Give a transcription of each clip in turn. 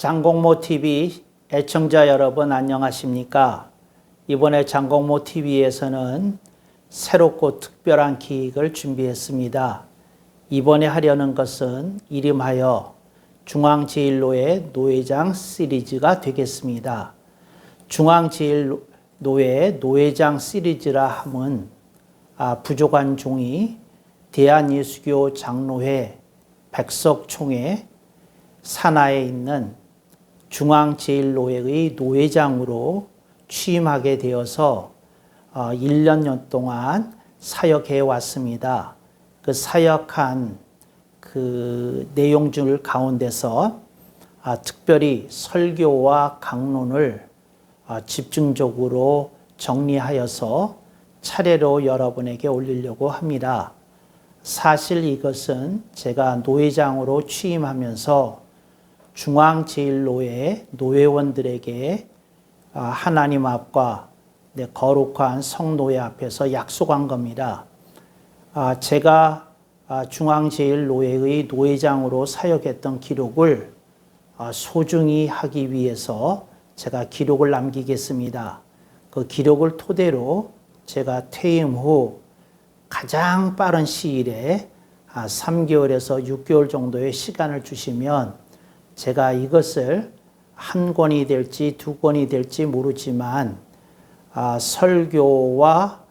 장공모TV 애청자 여러분 안녕하십니까? 이번에 장공모TV에서는 새롭고 특별한 기획을 준비했습니다. 이번에 하려는 것은 이름하여 중앙제일노회 노회장 시리즈가 되겠습니다. 중앙제일노회 노회장 시리즈라 함은 부족한 종이 대한예수교 장로회 백석총회 산하에 있는 중앙제일노회의 노회장으로 취임하게 되어서 1년 동안 사역해 왔습니다. 그 사역한 그 내용들 가운데서 특별히 설교와 강론을 집중적으로 정리하여서 차례로 여러분에게 올리려고 합니다. 사실 이것은 제가 노회장으로 취임하면서 중앙제일노회 노회원들에게 하나님 앞과 거룩한 성노회 앞에서 약속한 겁니다. 제가 중앙제일노회의 노회장으로 사역했던 기록을 소중히 하기 위해서 제가 기록을 남기겠습니다. 그 기록을 토대로 제가 퇴임 후 가장 빠른 시일에 3개월에서 6개월 정도의 시간을 주시면 제가 이것을 한 권이 될지 두 권이 될지 모르지만 설교와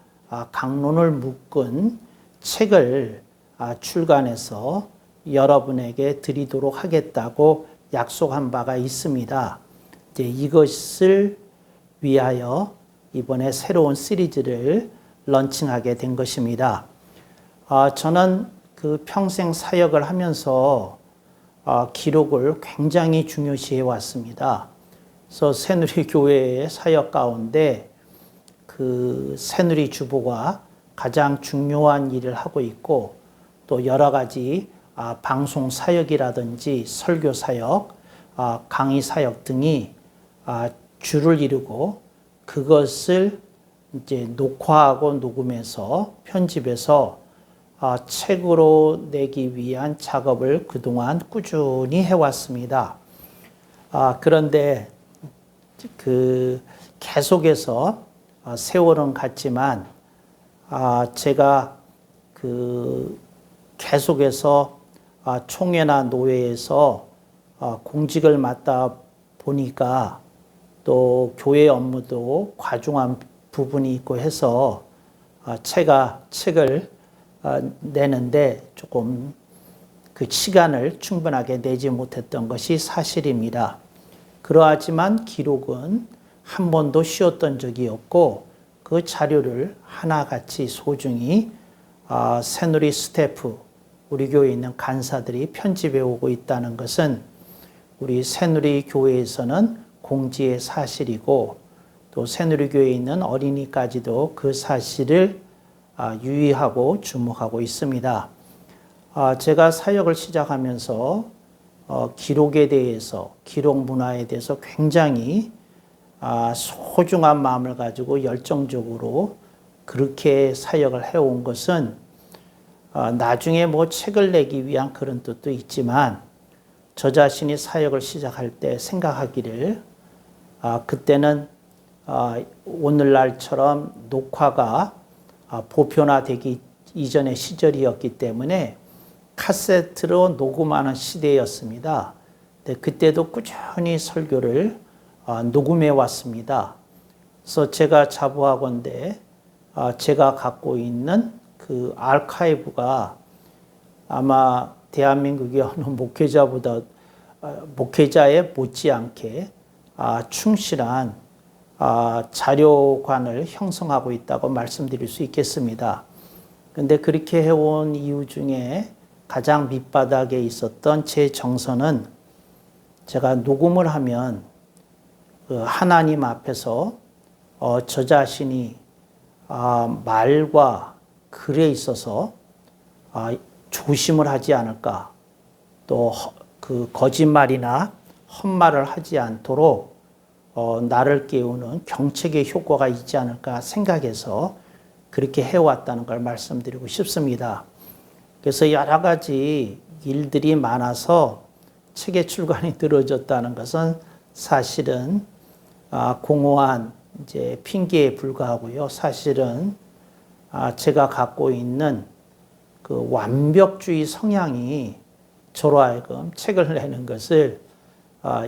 강론을 묶은 책을 출간해서 여러분에게 드리도록 하겠다고 약속한 바가 있습니다. 이것을 위하여 이번에 새로운 시리즈를 런칭하게 된 것입니다. 저는 그 평생 사역을 하면서 기록을 굉장히 중요시해 왔습니다. 그래서 새누리교회의 사역 가운데 그 새누리 주보가 가장 중요한 일을 하고 있고 또 여러 가지 방송 사역이라든지 설교 사역, 강의 사역 등이 주를 이루고 그것을 이제 녹화하고 녹음해서 편집해서 책으로 내기 위한 작업을 그동안 꾸준히 해왔습니다. 그런데 계속해서 세월은 갔지만 제가 계속해서 총회나 노회에서 공직을 맡다 보니까 또 교회 업무도 과중한 부분이 있고 해서 책을 내는데 조금 그 시간을 충분하게 내지 못했던 것이 사실입니다. 그러하지만 기록은 한 번도 쉬었던 적이 없고 그 자료를 하나같이 소중히 새누리 스태프, 우리 교회에 있는 간사들이 편집해 오고 있다는 것은 우리 새누리 교회에서는 공지의 사실이고 또 새누리교회에 있는 어린이까지도 그 사실을 유의하고 주목하고 있습니다. 제가 사역을 시작하면서 기록에 대해서, 기록 문화에 대해서 굉장히 소중한 마음을 가지고 열정적으로 그렇게 사역을 해온 것은 나중에 뭐 책을 내기 위한 그런 뜻도 있지만 저 자신이 사역을 시작할 때 생각하기를 그때는 오늘날처럼 녹화가 보편화되기 이전의 시절이었기 때문에 카세트로 녹음하는 시대였습니다. 그때도 꾸준히 설교를 녹음해 왔습니다. 그래서 제가 자부하건대 제가 갖고 있는 그 아카이브가 아마 대한민국의 어느 목회자에 못지않게 충실한 자료관을 형성하고 있다고 말씀드릴 수 있겠습니다. 그런데 그렇게 해온 이유 중에 가장 밑바닥에 있었던 제 정서는 제가 녹음을 하면 하나님 앞에서 저 자신이 말과 글에 있어서 조심을 하지 않을까, 또 그 거짓말이나 헛말을 하지 않도록 나를 깨우는 경책의 효과가 있지 않을까 생각해서 그렇게 해왔다는 걸 말씀드리고 싶습니다. 그래서 여러 가지 일들이 많아서 책의 출간이 늦어졌다는 것은 사실은 공허한 이제 핑계에 불과하고요. 사실은 제가 갖고 있는 그 완벽주의 성향이 저로 하여금 책을 내는 것을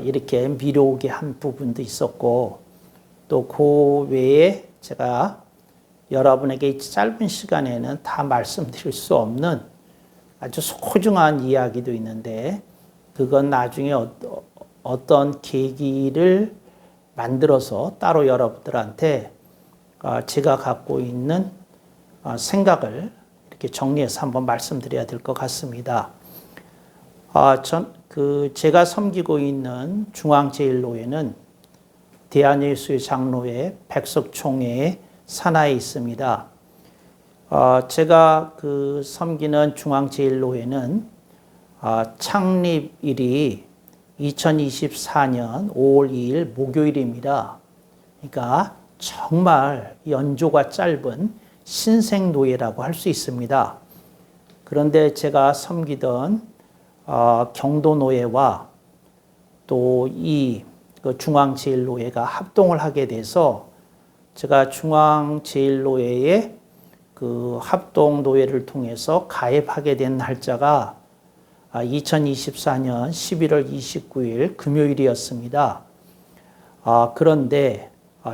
이렇게 미뤄오게 한 부분도 있었고, 또 그 외에 제가 여러분에게 이 짧은 시간에는 다 말씀드릴 수 없는 아주 소중한 이야기도 있는데, 그건 나중에 어떤 계기를 만들어서 따로 여러분들한테 제가 갖고 있는 생각을 이렇게 정리해서 한번 말씀드려야 될 것 같습니다. 제가 섬기고 있는 중앙제일노회는 대한예수의 장로회 백석총회의 산하에 있습니다. 제가 섬기는 중앙제일노회는 창립일이 2024년 5월 2일 목요일입니다. 그러니까 정말 연조가 짧은 신생노회라고 할 수 있습니다. 그런데 제가 섬기던 경도노회와 또 이 중앙제일노회가 합동을 하게 돼서 제가 중앙제일노회의 그 합동노회를 통해서 가입하게 된 날짜가 2024년 11월 29일 금요일이었습니다. 그런데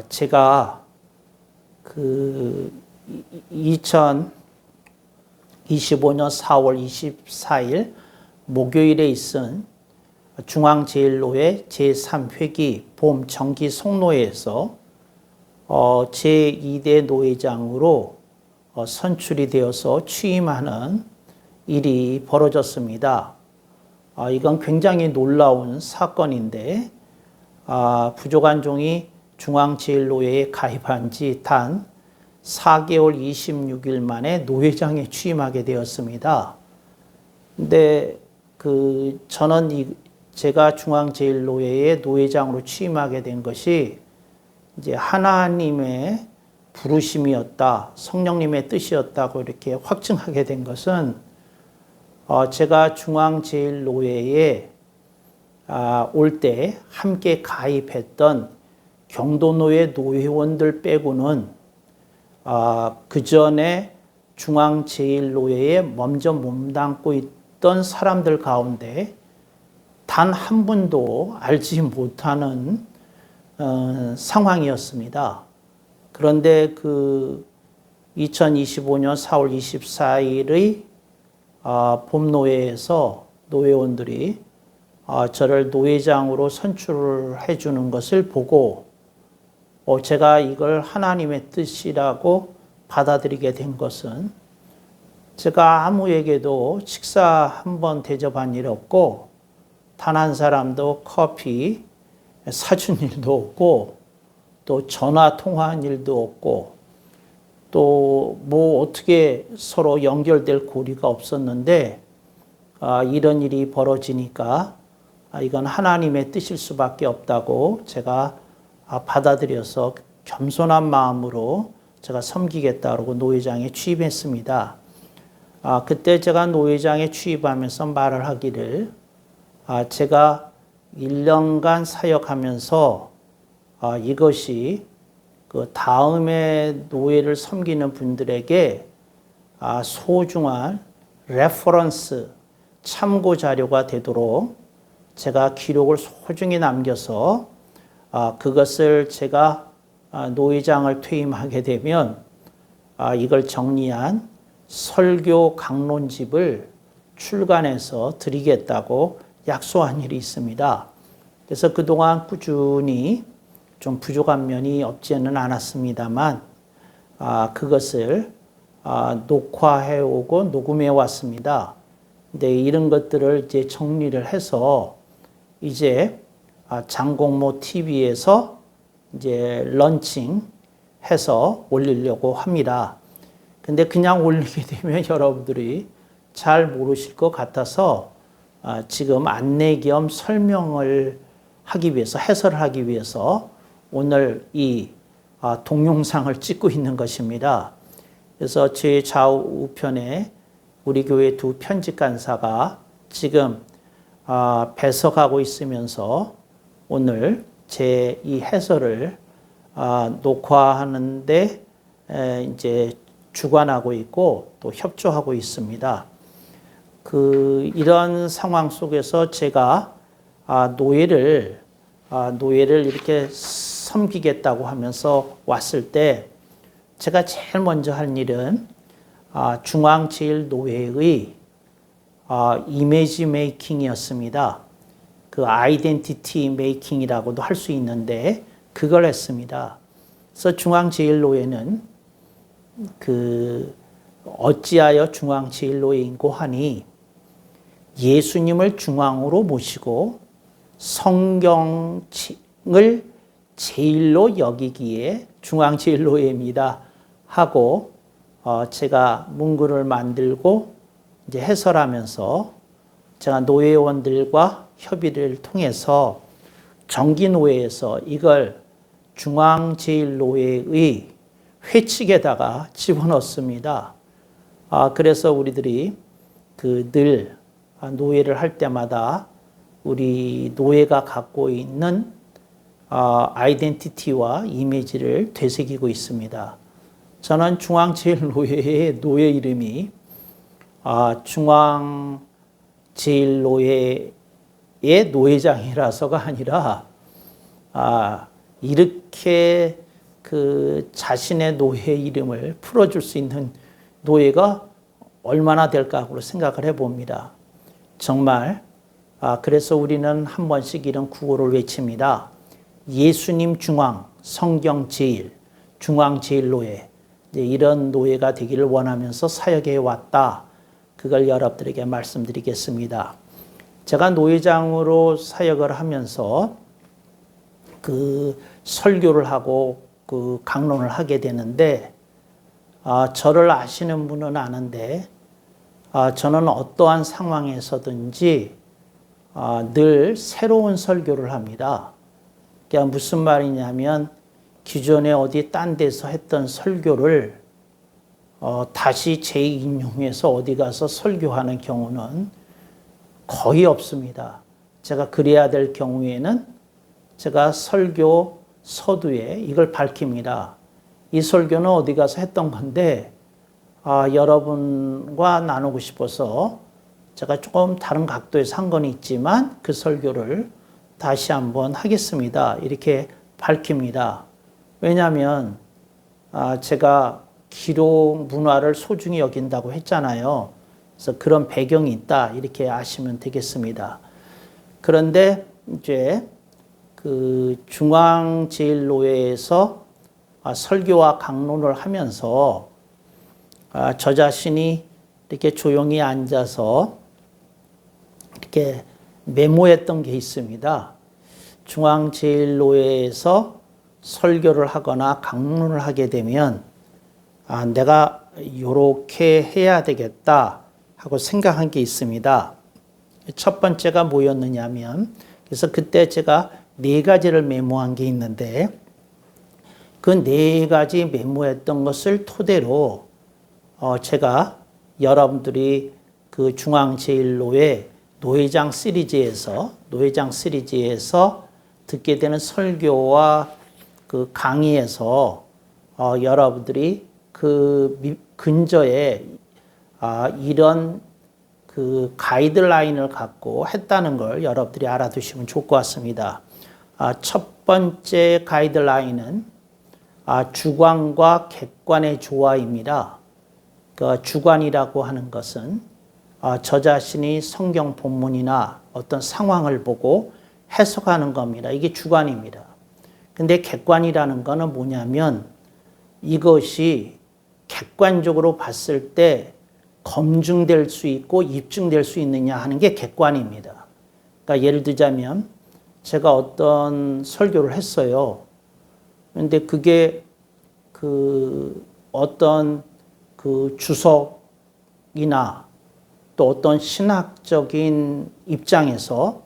제가 2025년 4월 24일 목요일에 있은 중앙제일노회 제3회기 봄 정기 송노회에서 제2대 노회장으로 선출이 되어서 취임하는 일이 벌어졌습니다. 이건 굉장히 놀라운 사건인데, 부족한 종이 중앙제일노회에 가입한 지 단 4개월 26일 만에 노회장에 취임하게 되었습니다. 근데 저는 제가 중앙제일노회의 노회장으로 취임하게 된 것이 이제 하나님의 부르심이었다, 성령님의 뜻이었다고 이렇게 확증하게 된 것은 제가 중앙제일노회에 올 때 함께 가입했던 경도노회 노회원들 빼고는 그 전에 중앙제일노회에 먼저 몸담고 있던 사람들 가운데 단 한 분도 알지 못하는 상황이었습니다. 그런데 2025년 4월 24일의 봄노회에서 노회원들이 저를 노회장으로 선출해 주는 것을 보고 제가 이걸 하나님의 뜻이라고 받아들이게 된 것은, 제가 아무에게도 식사 한번 대접한 일 없고 단 한 사람도 커피 사준 일도 없고 또 전화 통화한 일도 없고 또 뭐 어떻게 서로 연결될 고리가 없었는데 이런 일이 벌어지니까 이건 하나님의 뜻일 수밖에 없다고 제가 받아들여서 겸손한 마음으로 제가 섬기겠다고 노회장에 취임했습니다. 그때 제가 노회장에 취임하면서 말을 하기를, 제가 1년간 사역하면서 이것이 다음에 노회를 섬기는 분들에게 소중한 레퍼런스, 참고 자료가 되도록 제가 기록을 소중히 남겨서 그것을 제가 노회장을 퇴임하게 되면 이걸 정리한 설교 강론집을 출간해서 드리겠다고 약속한 일이 있습니다. 그래서 그동안 꾸준히 좀 부족한 면이 없지는 않았습니다만 그것을 녹화해 오고 녹음해 왔습니다. 근데 이런 것들을 이제 정리를 해서 이제 장공모 TV에서 이제 런칭해서 올리려고 합니다. 근데 그냥 올리게 되면 여러분들이 잘 모르실 것 같아서 지금 안내 겸 설명을 하기 위해서, 해설을 하기 위해서 오늘 이 동영상을 찍고 있는 것입니다. 그래서 제 좌우 우편에 우리 교회 두 편집 간사가 지금 배석하고 있으면서 오늘 제 이 해설을 녹화하는데 이제 주관하고 있고 또 협조하고 있습니다. 이런 상황 속에서 제가 노예를 이렇게 섬기겠다고 하면서 왔을 때 제가 제일 먼저 할 일은 중앙제일노회의 이미지 메이킹이었습니다. 그 아이덴티티 메이킹이라고도 할 수 있는데 그걸 했습니다. 그래서 중앙제일노회는 어찌하여 중앙제일노회인고 하니 예수님을 중앙으로 모시고 성경을 제일로 여기기에 중앙제일노회입니다 하고 제가 문구를 만들고 이제 해설하면서 제가 노회원들과 협의를 통해서 정기노회에서 이걸 중앙제일노회의 회칙에다가 집어넣습니다. 그래서 우리들이 늘 노회를 할 때마다 우리 노회가 갖고 있는 아이덴티티와 이미지를 되새기고 있습니다. 저는 중앙제일노회의 노회 이름이 중앙제일노회의 노회장이라서가 아니라 이렇게 자신의 노회 이름을 풀어줄 수 있는 노회가 얼마나 될까 하고 생각을 해봅니다. 정말 그래서 우리는 한 번씩 이런 구호를 외칩니다. 예수님 중앙, 성경 제일, 중앙제일노회 이런 노회가 되기를 원하면서 사역에 왔다. 그걸 여러분들에게 말씀드리겠습니다. 제가 노회장으로 사역을 하면서 설교를 하고 강론을 하게 되는데 저를 아시는 분은 아는데 저는 어떠한 상황에서든지 늘 새로운 설교를 합니다. 그러니까 무슨 말이냐면 기존에 어디 딴 데서 했던 설교를 다시 재인용해서 어디 가서 설교하는 경우는 거의 없습니다. 제가 그래야 될 경우에는 제가 설교 서두에 이걸 밝힙니다. 이 설교는 어디 가서 했던 건데 여러분과 나누고 싶어서 제가 조금 다른 각도에서 한 건 있지만 그 설교를 다시 한번 하겠습니다. 이렇게 밝힙니다. 왜냐하면 제가 기록 문화를 소중히 여긴다고 했잖아요. 그래서 그런 배경이 있다 이렇게 아시면 되겠습니다. 그런데 이제 중앙제일노회에서 설교와 강론을 하면서 저 자신이 이렇게 조용히 앉아서 이렇게 메모했던 게 있습니다. 중앙제일노회에서 설교를 하거나 강론을 하게 되면 내가 이렇게 해야 되겠다 하고 생각한 게 있습니다. 첫 번째가 뭐였느냐면 그래서 그때 제가 4가지를 메모한 게 있는데 그 4가지 메모했던 것을 토대로 제가 여러분들이 그 중앙제일노회 노회장 시리즈에서 듣게 되는 설교와 그 강의에서 여러분들이 그 근저에 이런 그 가이드라인을 갖고 했다는 걸 여러분들이 알아두시면 좋을 것 같습니다. 첫 번째 가이드라인은 주관과 객관의 조화입니다. 그 주관이라고 하는 것은 저 자신이 성경 본문이나 어떤 상황을 보고 해석하는 겁니다. 이게 주관입니다. 근데 객관이라는 거는 뭐냐면 이것이 객관적으로 봤을 때 검증될 수 있고 입증될 수 있느냐 하는 게 객관입니다. 그러니까 예를 들자면 제가 어떤 설교를 했어요. 그런데 그게 어떤 주석이나 또 어떤 신학적인 입장에서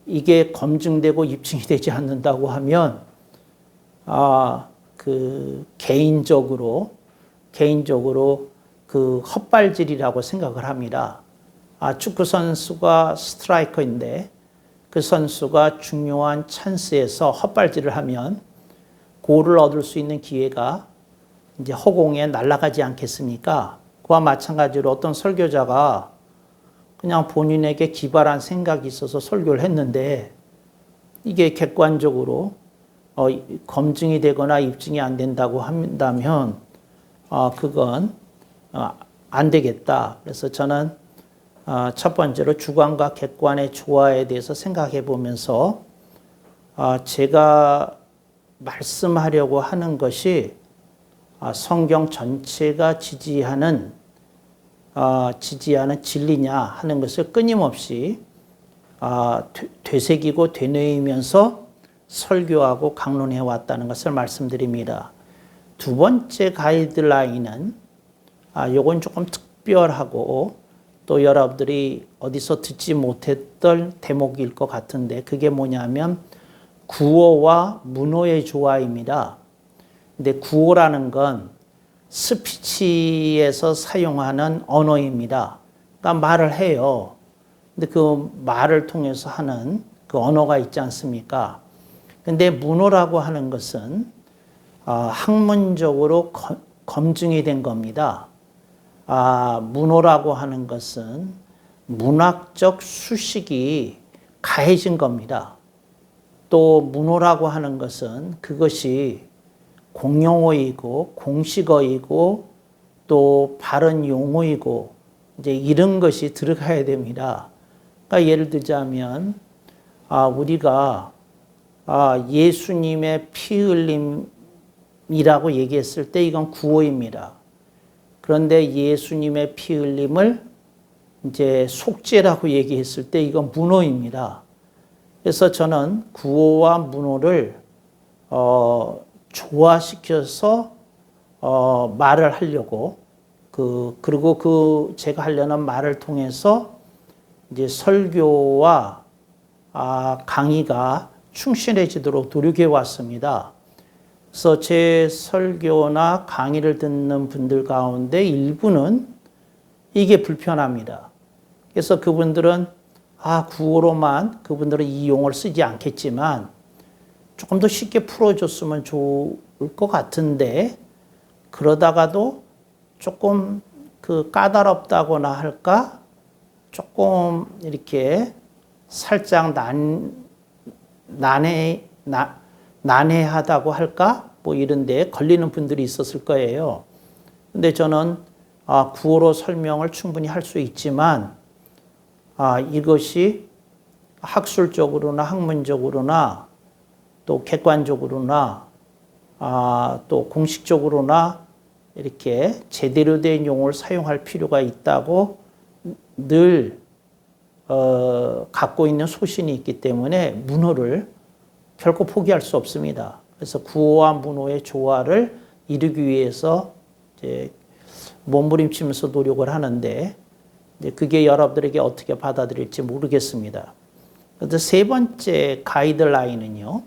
이게 검증되고 입증이 되지 않는다고 하면 개인적으로 헛발질이라고 생각을 합니다. 축구 선수가 스트라이커인데 그 선수가 중요한 찬스에서 헛발질을 하면 골을 얻을 수 있는 기회가 이제 허공에 날아가지 않겠습니까? 그와 마찬가지로 어떤 설교자가 그냥 본인에게 기발한 생각이 있어서 설교를 했는데 이게 객관적으로 검증이 되거나 입증이 안 된다고 한다면 그건 안 되겠다. 그래서 저는 첫 번째로 주관과 객관의 조화에 대해서 생각해 보면서 제가 말씀하려고 하는 것이 성경 전체가 지지하는 진리냐 하는 것을 끊임없이 되새기고 되뇌이면서 설교하고 강론해 왔다는 것을 말씀드립니다. 두 번째 가이드라인은 요건 조금 특별하고 또 여러분들이 어디서 듣지 못했던 대목일 것 같은데 그게 뭐냐면 구어와 문어의 조화입니다. 근데 구어라는 건 스피치에서 사용하는 언어입니다. 그러니까 말을 해요. 근데 그 말을 통해서 하는 그 언어가 있지 않습니까? 근데 문어라고 하는 것은 학문적으로 검증이 된 겁니다. 문어라고 하는 것은 문학적 수식이 가해진 겁니다. 또 문어라고 하는 것은 그것이 공용어이고 공식어이고 또 바른 용어이고 이제 이런 것이 들어가야 됩니다. 그러니까 예를 들자면 우리가 예수님의 피 흘림이라고 얘기했을 때 이건 구어입니다. 그런데 예수님의 피 흘림을 이제 속죄라고 얘기했을 때 이건 문어입니다. 그래서 저는 구어와 문어를 조화시켜서 말을 하려고 그리고 제가 하려는 말을 통해서 이제 설교와 강의가 충실해지도록 노력해 왔습니다. 그래서 제 설교나 강의를 듣는 분들 가운데 일부는 이게 불편합니다. 그래서 그분들은 구어로만 그분들은 이 용어를 쓰지 않겠지만 조금 더 쉽게 풀어줬으면 좋을 것 같은데 그러다가도 조금 까다롭다거나 할까? 조금 이렇게 살짝 난해하다고 할까? 뭐 이런데 걸리는 분들이 있었을 거예요. 근데 저는 구어로 설명을 충분히 할 수 있지만 이것이 학술적으로나 학문적으로나 또 객관적으로나 또 공식적으로나 이렇게 제대로 된 용어를 사용할 필요가 있다고 늘 갖고 있는 소신이 있기 때문에 문어를 결코 포기할 수 없습니다. 그래서 구어와 문어의 조화를 이루기 위해서 이제 몸부림치면서 노력을 하는데 이제 그게 여러분들에게 어떻게 받아들일지 모르겠습니다. 그래서 세 번째 가이드라인은요,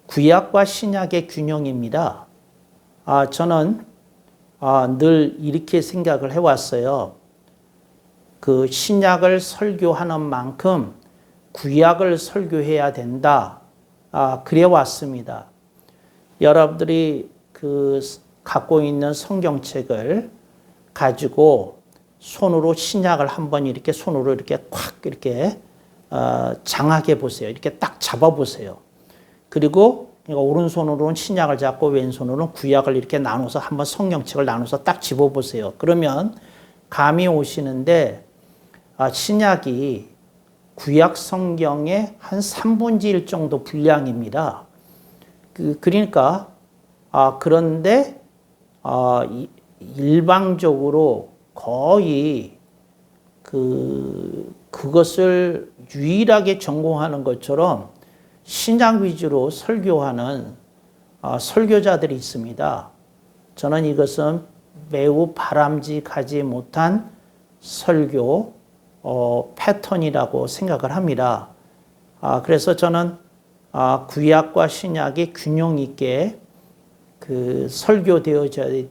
구약과 신약의 균형입니다. 저는 늘 이렇게 생각을 해왔어요. 그 신약을 설교하는 만큼 구약을 설교해야 된다. 그래왔습니다. 여러분들이 갖고 있는 성경책을 가지고 손으로 신약을 한번 이렇게 손으로 이렇게 콱 이렇게 장하게 보세요. 이렇게 딱 잡아보세요. 그리고 오른손으로는 신약을 잡고 왼손으로는 구약을 이렇게 나눠서 한번 성경책을 나눠서 딱 집어보세요. 그러면 감이 오시는데 신약이 구약 성경의 한 3분의 1 정도 분량입니다. 그러니까 그런데 일방적으로 거의 그것을 유일하게 전공하는 것처럼 신약 위주로 설교하는 설교자들이 있습니다. 저는 이것은 매우 바람직하지 못한 설교 패턴이라고 생각을 합니다. 그래서 저는 구약과 신약이 균형 있게 설교되어져야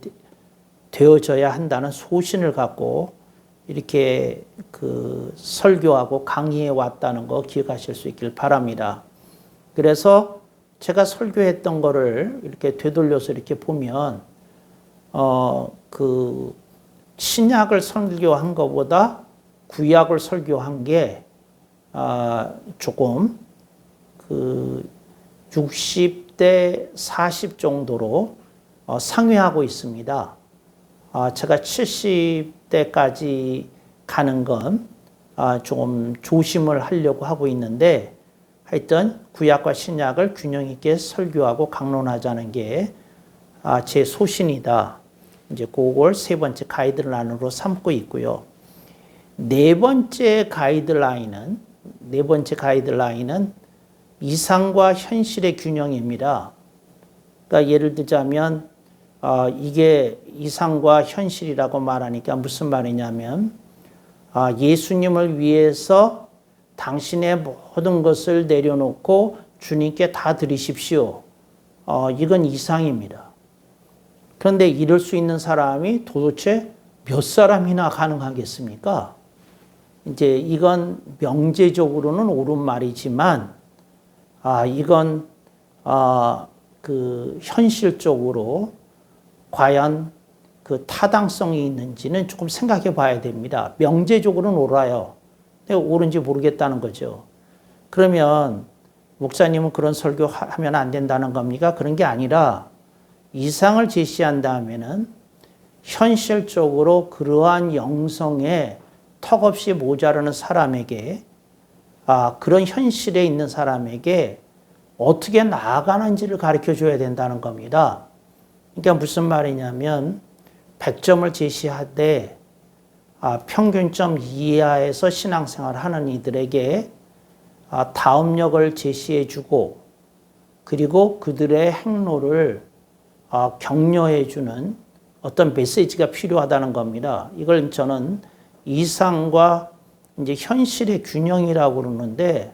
한다는 소신을 갖고 이렇게 그 설교하고 강의해 왔다는 거 기억하실 수 있길 바랍니다. 그래서 제가 설교했던 거를 이렇게 되돌려서 이렇게 보면, 그 신약을 설교한 것보다 구약을 설교한 게, 조금 그 60대 40 정도로 상회하고 있습니다. 제가 70대까지 가는 건 조금 조심을 하려고 하고 있는데, 하여튼 구약과 신약을 균형 있게 설교하고 강론하자는 게 제 소신이다. 이제 그걸 세 번째 가이드라인으로 삼고 있고요. 네 번째 가이드라인은 이상과 현실의 균형입니다. 그러니까 예를 들자면 이게 이상과 현실이라고 말하니까 무슨 말이냐면, 예수님을 위해서 당신의 모든 것을 내려놓고 주님께 다 드리십시오. 이건 이상입니다. 그런데 이럴 수 있는 사람이 도대체 몇 사람이나 가능하겠습니까? 이제 이건 명제적으로는 옳은 말이지만, 이건 그 현실적으로 과연 그 타당성이 있는지는 조금 생각해 봐야 됩니다. 명제적으로는 옳아요. 근데 옳은지 모르겠다는 거죠. 그러면 목사님은 그런 설교하면 안 된다는 겁니까? 그런 게 아니라 이상을 제시한 다음에는 현실적으로 그러한 영성에 턱없이 모자라는 사람에게, 그런 현실에 있는 사람에게 어떻게 나아가는지를 가르쳐 줘야 된다는 겁니다. 그러니까 무슨 말이냐면 100점을 제시하되 평균점 이하에서 신앙생활을 하는 이들에게 다음역을 제시해 주고, 그리고 그들의 행로를 격려해 주는 어떤 메시지가 필요하다는 겁니다. 이걸 저는 이상과 이제 현실의 균형이라고 그러는데,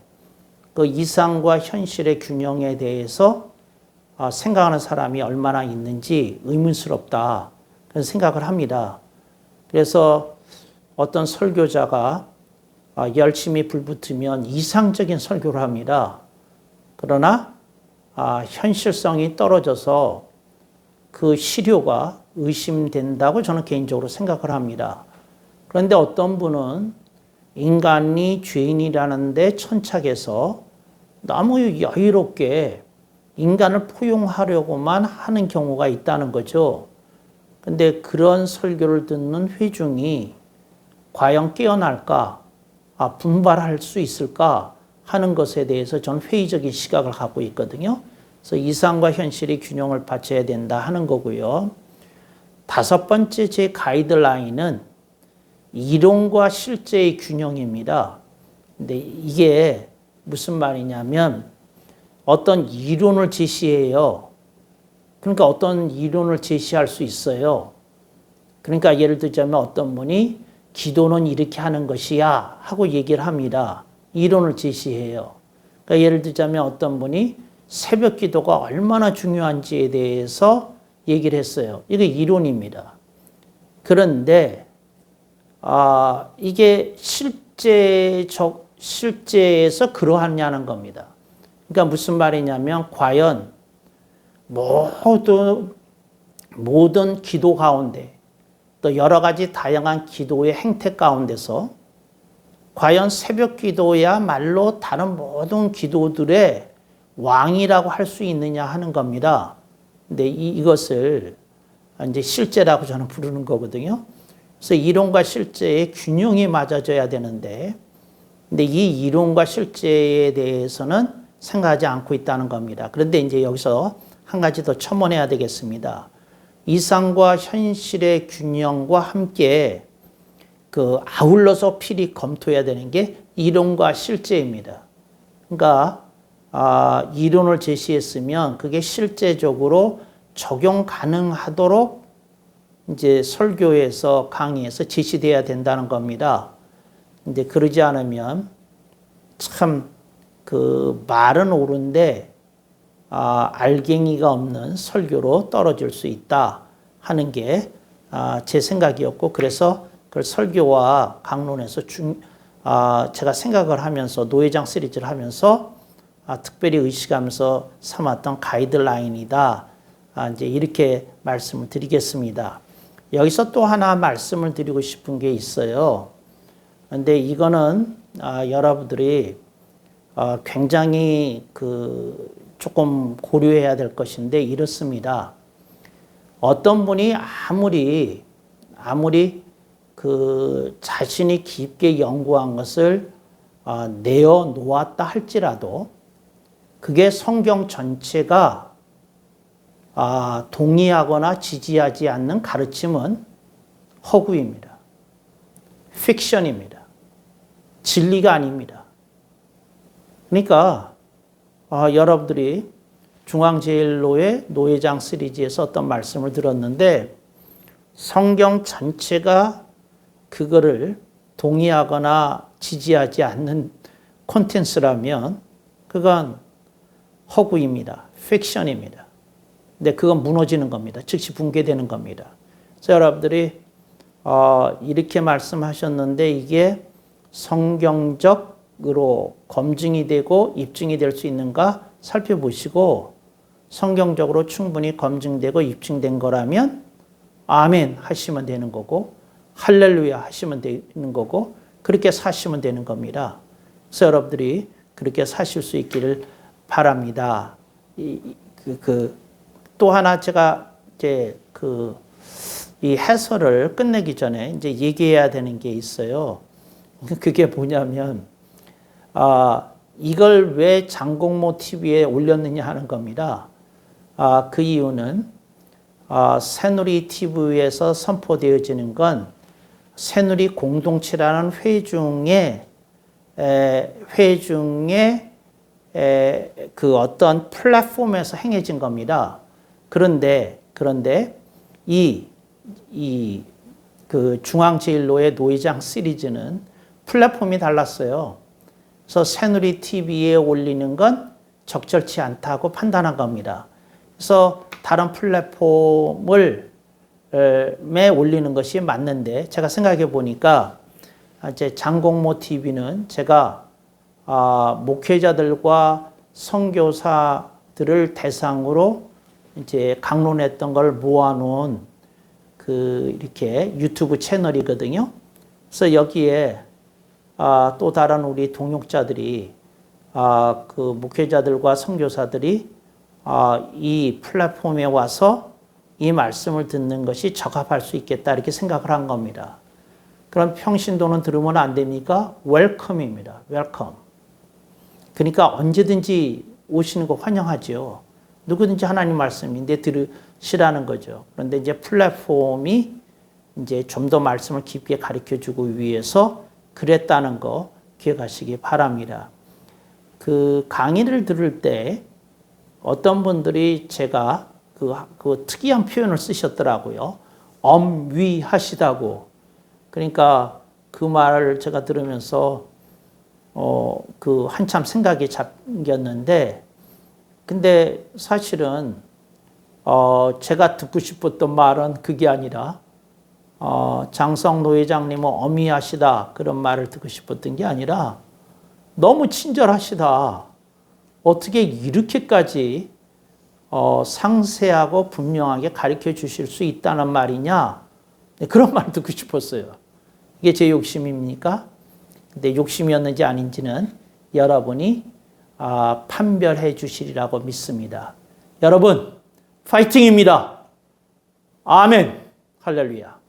그 이상과 현실의 균형에 대해서 생각하는 사람이 얼마나 있는지 의문스럽다, 그런 생각을 합니다. 그래서 어떤 설교자가 열심히 불붙으면 이상적인 설교를 합니다. 그러나 현실성이 떨어져서 그 실효가 의심된다고 저는 개인적으로 생각을 합니다. 그런데 어떤 분은 인간이 죄인이라는 데 천착해서 너무 여유롭게 인간을 포용하려고만 하는 경우가 있다는 거죠. 근데 그런 설교를 듣는 회중이 과연 깨어날까, 분발할 수 있을까 하는 것에 대해서 저는 회의적인 시각을 갖고 있거든요. 그래서 이상과 현실의 균형을 받쳐야 된다 하는 거고요. 다섯 번째 제 가이드라인은 이론과 실제의 균형입니다. 근데 이게 무슨 말이냐면, 어떤 이론을 제시해요. 그러니까 어떤 이론을 제시할 수 있어요. 그러니까 예를 들자면 어떤 분이 기도는 이렇게 하는 것이야 하고 얘기를 합니다. 이론을 제시해요. 그러니까 예를 들자면 어떤 분이 새벽 기도가 얼마나 중요한지에 대해서 얘기를 했어요. 이게 이론입니다. 그런데 이게 실제에서 그러하냐는 겁니다. 그러니까 무슨 말이냐면, 과연 모든 기도 가운데, 또 여러 가지 다양한 기도의 행태 가운데서 과연 새벽 기도야말로 다른 모든 기도들의 왕이라고 할 수 있느냐 하는 겁니다. 근데 이것을 이제 실제라고 저는 부르는 거거든요. 그래서 이론과 실제의 균형이 맞아져야 되는데, 근데 이 이론과 실제에 대해서는 생각하지 않고 있다는 겁니다. 그런데 이제 여기서 한 가지 더 첨언해야 되겠습니다. 이상과 현실의 균형과 함께 그 아울러서 필히 검토해야 되는 게 이론과 실제입니다. 그러니까 이론을 제시했으면 그게 실제적으로 적용 가능하도록 이제 설교에서 강의에서 제시돼야 된다는 겁니다. 이제 그러지 않으면 참 그 말은 옳은데 알갱이가 없는 설교로 떨어질 수 있다 하는 게 제 생각이었고, 그래서 그걸 설교와 강론에서 제가 생각을 하면서 노회장 시리즈를 하면서 특별히 의식하면서 삼았던 가이드라인이다. 이제 이렇게 말씀을 드리겠습니다. 여기서 또 하나 말씀을 드리고 싶은 게 있어요. 근데 이거는 여러분들이 굉장히 조금 고려해야 될 것인데 이렇습니다. 어떤 분이 아무리 자신이 깊게 연구한 것을 내어 놓았다 할지라도 그게 성경 전체가 동의하거나 지지하지 않는 가르침은 허구입니다. 픽션입니다. 진리가 아닙니다. 그러니까 여러분들이 중앙제일로의 노회장 시리즈에서 어떤 말씀을 들었는데 성경 전체가 그거를 동의하거나 지지하지 않는 콘텐츠라면 그건 허구입니다. 픽션입니다. 근데 그건 무너지는 겁니다. 즉시 붕괴되는 겁니다. 그래서 여러분들이 이렇게 말씀하셨는데 이게 성경적으로 검증이 되고 입증이 될 수 있는가 살펴보시고 성경적으로 충분히 검증되고 입증된 거라면 아멘 하시면 되는 거고 할렐루야 하시면 되는 거고 그렇게 사시면 되는 겁니다. 그래서 여러분들이 그렇게 사실 수 있기를 바랍니다. 또 하나 제가 이제 이 해설을 끝내기 전에 이제 얘기해야 되는 게 있어요. 그게 뭐냐면 이걸 왜 장공모 TV에 올렸느냐 하는 겁니다. 그 이유는 새누리 TV에서 선포되어지는 건 새누리 공동체라는 회중의 그 어떤 플랫폼에서 행해진 겁니다. 그런데 그 중앙제일로의 노회장 시리즈는 플랫폼이 달랐어요. 그래서 새누리 TV에 올리는 건 적절치 않다고 판단한 겁니다. 그래서 다른 플랫폼을 에 올리는 것이 맞는데 제가 생각해 보니까 이제 장공모 TV는 제가 목회자들과 선교사들을 대상으로 이제 강론했던 걸 모아놓은 이렇게 유튜브 채널이거든요. 그래서 여기에 또 다른 우리 동역자들이 그 목회자들과 선교사들이 이 플랫폼에 와서 이 말씀을 듣는 것이 적합할 수 있겠다 이렇게 생각을 한 겁니다. 그럼 평신도는 들으면 안 됩니까? 웰컴입니다. 웰컴. 그러니까 언제든지 오시는 거 환영하죠. 누구든지 하나님 말씀인데 들으시라는 거죠. 그런데 이제 플랫폼이 이제 좀 더 말씀을 깊게 가르쳐 주기 위해서 그랬다는 거 기억하시기 바랍니다. 그 강의를 들을 때 어떤 분들이 제가 그 특이한 표현을 쓰셨더라고요. 엄위하시다고. 그러니까 그 말을 제가 들으면서 한참 생각이 잠겼는데 근데 사실은 제가 듣고 싶었던 말은 그게 아니라 장성노 회장님은 엄위하시다 그런 말을 듣고 싶었던 게 아니라 너무 친절하시다. 어떻게 이렇게까지 상세하고 분명하게 가르쳐 주실 수 있다는 말이냐? 그런 말 듣고 싶었어요. 이게 제 욕심입니까? 근데 욕심이었는지 아닌지는 여러분이 판별해 주시리라고 믿습니다. 여러분, 파이팅입니다. 아멘. 할렐루야.